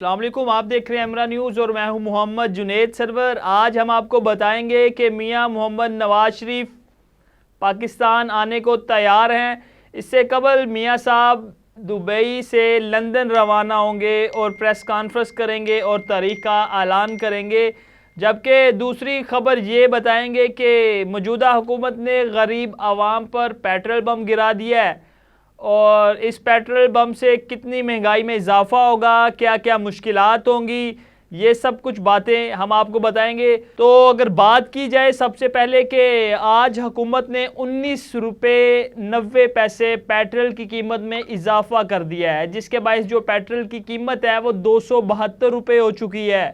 अस्सलाम वालेकुम, आप देख रहे हैं एमरा न्यूज़ और मैं हूं मोहम्मद जुनेद सरवर। आज हम आपको बताएंगे कि मियां मोहम्मद नवाज शरीफ पाकिस्तान आने को तैयार हैं। इससे कबल मियां साहब दुबई से लंदन रवाना होंगे और प्रेस कॉन्फ्रेंस करेंगे और तारीख का ऐलान करेंगे। जबकि दूसरी खबर ये बताएंगे कि मौजूदा हुकूमत ने गरीब आवाम पर पेट्रोल बम गिरा दिया है और इस पेट्रोल बम से कितनी महंगाई में इजाफा होगा, क्या क्या मुश्किलात होंगी, ये सब कुछ बातें हम आपको बताएंगे। तो अगर बात की जाए सबसे पहले कि आज हुकूमत ने 19 रुपये 90 पैसे पेट्रोल की कीमत में इजाफा कर दिया है, जिसके बायस जो पेट्रोल की कीमत है वो 272 रुपये हो चुकी है।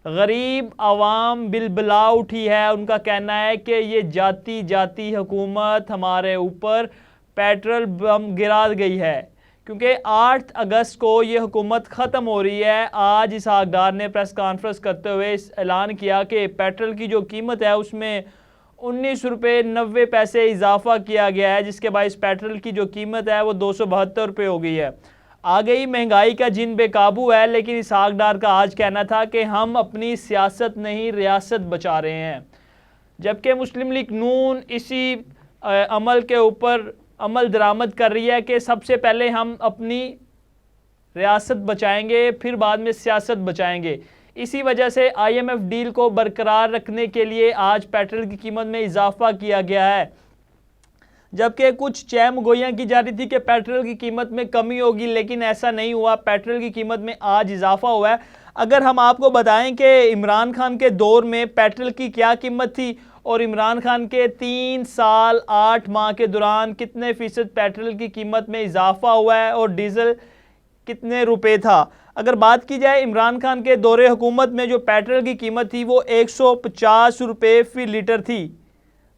गरीब आवाम बिलबिला उठी है। उनका कहना है कि ये जाती जाती हुकूमत हमारे ऊपर पेट्रोल बम गिरा गई है, क्योंकि 8 अगस्त को ये हुकूमत ख़त्म हो रही है। आज इसहाक डार ने प्रेस कॉन्फ्रेंस करते हुए इस ऐलान किया कि पेट्रोल की जो कीमत है उसमें 19 रुपये 90 पैसे इजाफा किया गया है, जिसके बायस पेट्रोल की जो कीमत है वो 272 रुपये हो गई है। आ गई महंगाई का जिन बेकाबू है, लेकिन इसहाक डार का आज कहना था कि हम अपनी सियासत नहीं रियासत बचा रहे हैं। जबकि मुस्लिम लीग नून इसी अमल के ऊपर अमल दरामद कर रही है कि सबसे पहले हम अपनी रियासत बचाएंगे, फिर बाद में सियासत बचाएंगे। इसी वजह से IMF डील को बरकरार रखने के लिए आज पेट्रोल की कीमत में इजाफा किया गया है। जबकि कुछ चैम गोइयाँ की जा रही थी कि पेट्रोल की कीमत में कमी होगी, लेकिन ऐसा नहीं हुआ। पेट्रोल की कीमत में आज इजाफा हुआ है। अगर हम आपको बताएं कि इमरान खान के दौर में पेट्रोल की क्या कीमत थी और इमरान खान के 3 साल 8 माह के दौरान कितने फ़ीसद पेट्रोल की कीमत में इजाफा हुआ है और डीज़ल कितने रुपए था। अगर बात की जाए इमरान खान के दौरे हुकूमत में जो पेट्रोल की कीमत थी वो 150 रुपये फ़ी लीटर थी,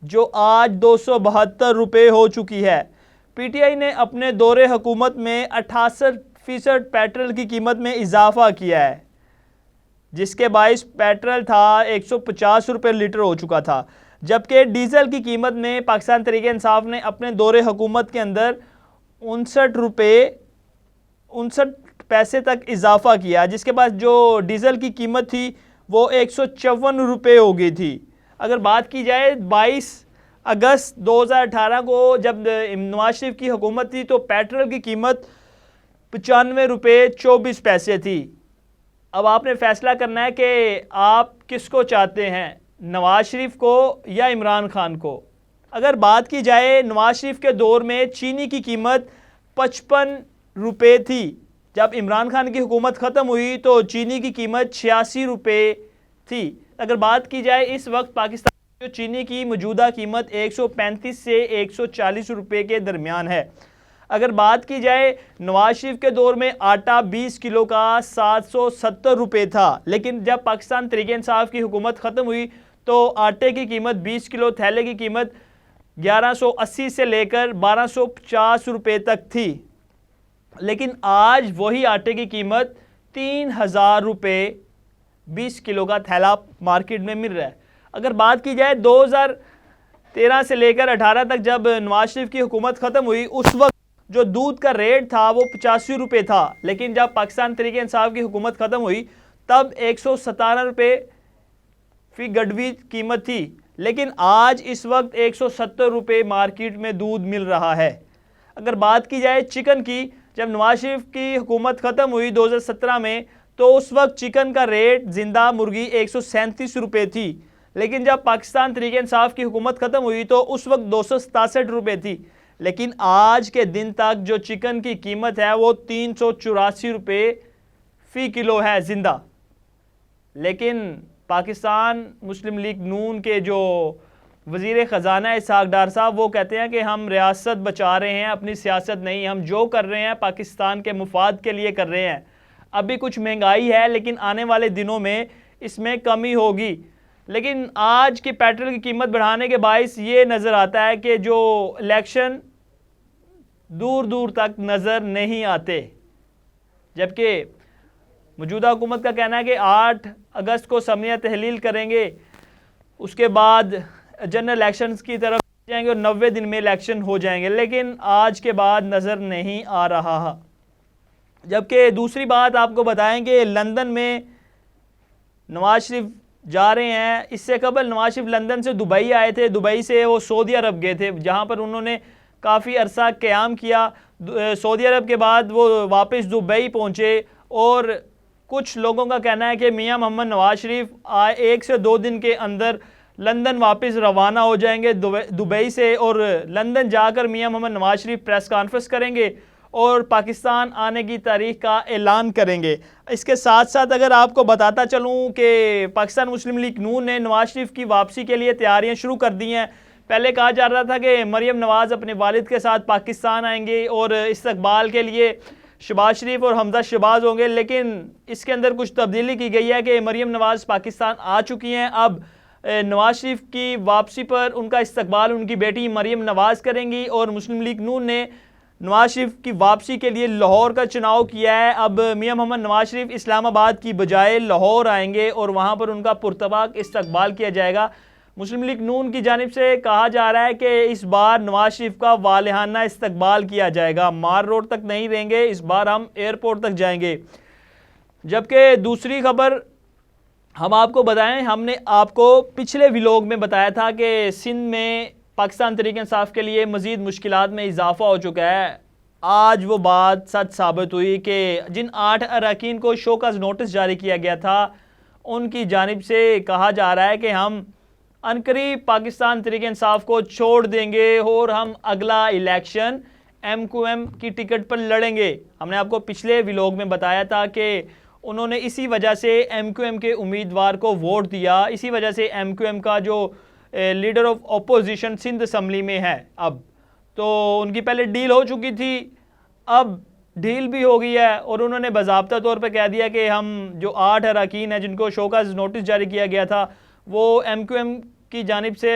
जो आज 272 रुपये हो चुकी है। PTI ने अपने दौरे हुकूमत में 68% पेट्रोल की कीमत में इजाफा किया है, जिसके बायस पेट्रोल था 150 रुपये लीटर हो चुका था। जबकि डीज़ल की कीमत में पाकिस्तान तहरीक इंसाफ ने अपने दौरे हुकूमत के अंदर 59 पैसे तक इजाफा किया, जिसके बाद जो डीज़ल की कीमत थी वो 154 रुपये हो गई थी। अगर बात की जाए 22 अगस्त 2018 को जब नवाज शरीफ की हुकूमत थी तो पेट्रोल की कीमत 95 रुपये 24 पैसे थी। अब आपने फैसला करना है कि आप किसको चाहते हैं, नवाज शरीफ को या इमरान खान को। अगर बात की जाए नवाज शरीफ के दौर में चीनी की कीमत 55 रुपये थी। जब इमरान खान की हुकूमत ख़त्म हुई तो चीनी की कीमत 86 रुपये थी। अगर बात की जाए इस वक्त पाकिस्तान में चीनी की मौजूदा कीमत 135 से 140 रुपये के दरमियान है। अगर बात की जाए नवाज शरीफ के दौर में आटा 20 किलो का 770 रुपये था, लेकिन जब पाकिस्तान तहरीक इंसाफ की हुकूमत ख़त्म हुई तो आटे की कीमत 20 किलो थैले की कीमत 1180 से लेकर 1250 रुपये तक थी। लेकिन आज वही आटे की कीमत 3000 रुपये 20 किलो का थैला मार्केट में मिल रहा है। अगर बात की जाए 2013 से लेकर 18 तक जब नवाज शरीफ की हुकूमत ख़त्म हुई, उस वक्त जो दूध का रेट था वो 85 रुपये था, लेकिन जब पाकिस्तान तहरीक इंसाफ की हुकूमत ख़त्म हुई तब 117 रुपये फ़ी गडवी कीमत थी। लेकिन आज इस वक्त 170 रुपये मार्केट में दूध मिल रहा है। अगर बात की जाए चिकन की, जब नवाज शरीफ की हुकूमत ख़त्म हुई 2017 में तो उस वक्त चिकन का रेट ज़िंदा मुर्गी 137 रुपये थी, लेकिन जब पाकिस्तान तहरीक इंसाफ की हुकूमत ख़त्म हुई तो उस वक्त 267 रुपये थी। लेकिन आज के दिन तक जो चिकन की कीमत है वो 384 रुपये फ़ी किलो है ज़िंदा। लेकिन पाकिस्तान मुस्लिम लीग नून के जो वज़ीर ख़जाना इसहाक डार साहब वो कहते हैं कि हम रियासत बचा रहे हैं, अपनी सियासत नहीं। हम जो कर रहे हैं पाकिस्तान के मुफाद के लिए कर रहे हैं। अभी कुछ महंगाई है लेकिन आने वाले दिनों में इसमें कमी होगी। लेकिन आज की पेट्रोल की कीमत बढ़ाने के बायस ये नज़र आता है कि जो इलेक्शन दूर दूर तक नज़र नहीं आते। जबकि मौजूदा हुकूमत का कहना है कि 8 अगस्त को असम्बलियाँ तहलील करेंगे, उसके बाद जनरल इलेक्शंस की तरफ जाएंगे और 90 दिन में इलेक्शन हो जाएंगे, लेकिन आज के बाद नज़र नहीं आ रहा। जबकि दूसरी बात आपको बताएं कि लंदन में नवाज शरीफ जा रहे हैं। इससे कबल नवाज शरीफ लंदन से दुबई आए थे, दुबई से वो सऊदी अरब गए थे, जहां पर उन्होंने काफ़ी अरसा क़याम किया। सऊदी अरब के बाद वो वापस दुबई पहुंचे और कुछ लोगों का कहना है कि मियां मोहम्मद नवाज शरीफ 1 से 2 दिन के अंदर लंदन वापस रवाना हो जाएंगे दुबई से, और लंदन जाकर मियां मोहम्मद नवाज शरीफ प्रेस कॉन्फ्रेंस करेंगे और पाकिस्तान आने की तारीख का ऐलान करेंगे। इसके साथ साथ अगर आपको बताता चलूँ कि पाकिस्तान मुस्लिम लीग नून ने नवाज शरीफ की वापसी के लिए तैयारियां शुरू कर दी हैं। पहले कहा जा रहा था कि मरियम नवाज़ अपने वालिद के साथ पाकिस्तान आएंगे और इस्तकबाल के लिए शहबाज शरीफ और हमजा शहबाज होंगे, लेकिन इसके अंदर कुछ तब्दीली की गई है कि मरियम नवाज़ पाकिस्तान आ चुकी हैं। अब नवाज शरीफ की वापसी पर उनका इस्तकबाल उनकी बेटी मरियम नवाज़ करेंगी और मुस्लिम लीग नून ने नवाज शरीफ की वापसी के लिए लाहौर का चुनाव किया है। अब मियां मोहम्मद नवाज शरीफ इस्लामाबाद की बजाय लाहौर आएंगे और वहां पर उनका पुरतबाक इस्तकबाल किया जाएगा। मुस्लिम लीग नून की जानिब से कहा जा रहा है कि इस बार नवाज शरीफ का वालिहाना इस्तकबाल किया जाएगा, मार रोड तक नहीं रहेंगे, इस बार हम एयरपोर्ट तक जाएंगे। जबकि दूसरी खबर हम आपको बताएं, हमने आपको पिछले व्लॉग में बताया था कि सिंध में पाकिस्तान तहरीक इंसाफ के लिए मज़ीद मुश्किलात में इजाफा हो चुका है। आज वो बात सच साबित हुई कि जिन 8 अरकान को शोकॉज नोटिस जारी किया गया था, उनकी जानिब से कहा जा रहा है कि हम अनकरीब पाकिस्तान तहरीक इंसाफ को छोड़ देंगे और हम अगला इलेक्शन MQM की टिकट पर लड़ेंगे। हमने आपको पिछले व्लॉग में बताया था कि उन्होंने इसी वजह से MQM के उम्मीदवार को वोट दिया, इसी वजह से MQM का जो leader of opposition Sindh assembly में है अब, तो उनकी पहले डील हो चुकी थी, अब डील भी हो गई है और उन्होंने बाज़ाब्ता तौर पर कह दिया कि हम जो 8 अरकान हैं जिनको शोकॉज नोटिस जारी किया गया था, वो MQM की जानिब से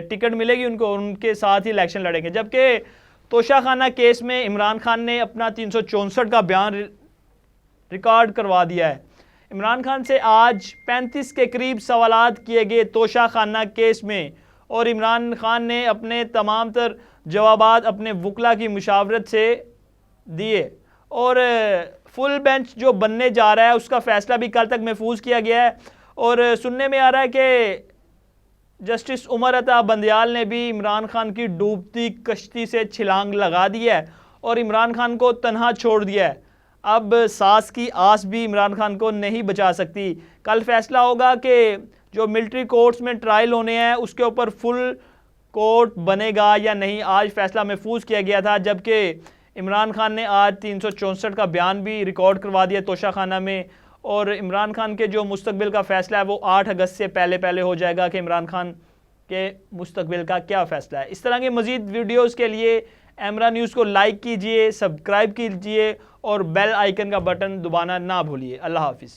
टिकट मिलेगी उनको, उनके साथ ही इलेक्शन लड़ेंगे। जबकि तोशाखाना केस में इमरान खान ने अपना 364 का बयान रिकॉर्ड करवा दिया है। इमरान खान से आज 35 के करीब सवालात किए गए तोशाखाना केस में, और इमरान खान ने अपने तमाम तर जवाबात अपने वकला की मुशावरत से दिए और फुल बेंच जो बनने जा रहा है उसका फैसला भी कल तक महफूज किया गया है। और सुनने में आ रहा है कि जस्टिस उमर अता बंदयाल ने भी इमरान खान की डूबती कश्ती से छलांग लगा दी है और इमरान खान को तन्हा छोड़ दिया है। अब सास की आस भी इमरान खान को नहीं बचा सकती। कल फैसला होगा कि जो मिलिट्री कोर्ट्स में ट्रायल होने हैं उसके ऊपर फुल कोर्ट बनेगा या नहीं, आज फैसला महफूज किया गया था। जबकि इमरान खान ने आज 364 का बयान भी रिकॉर्ड करवा दिया तोशाखाना में, और इमरान खान के जो मुस्तकबिल का फ़ैसला है वो 8 अगस्त से पहले हो जाएगा कि इमरान खान के मुस्तकबिल का क्या फ़ैसला है। इस तरह के मज़ीद वीडियोज़ के लिए एमरा न्यूज़ को लाइक कीजिए, सब्सक्राइब कीजिए और बेल आइकन का बटन दबाना ना भूलिए। अल्लाह हाफिज़।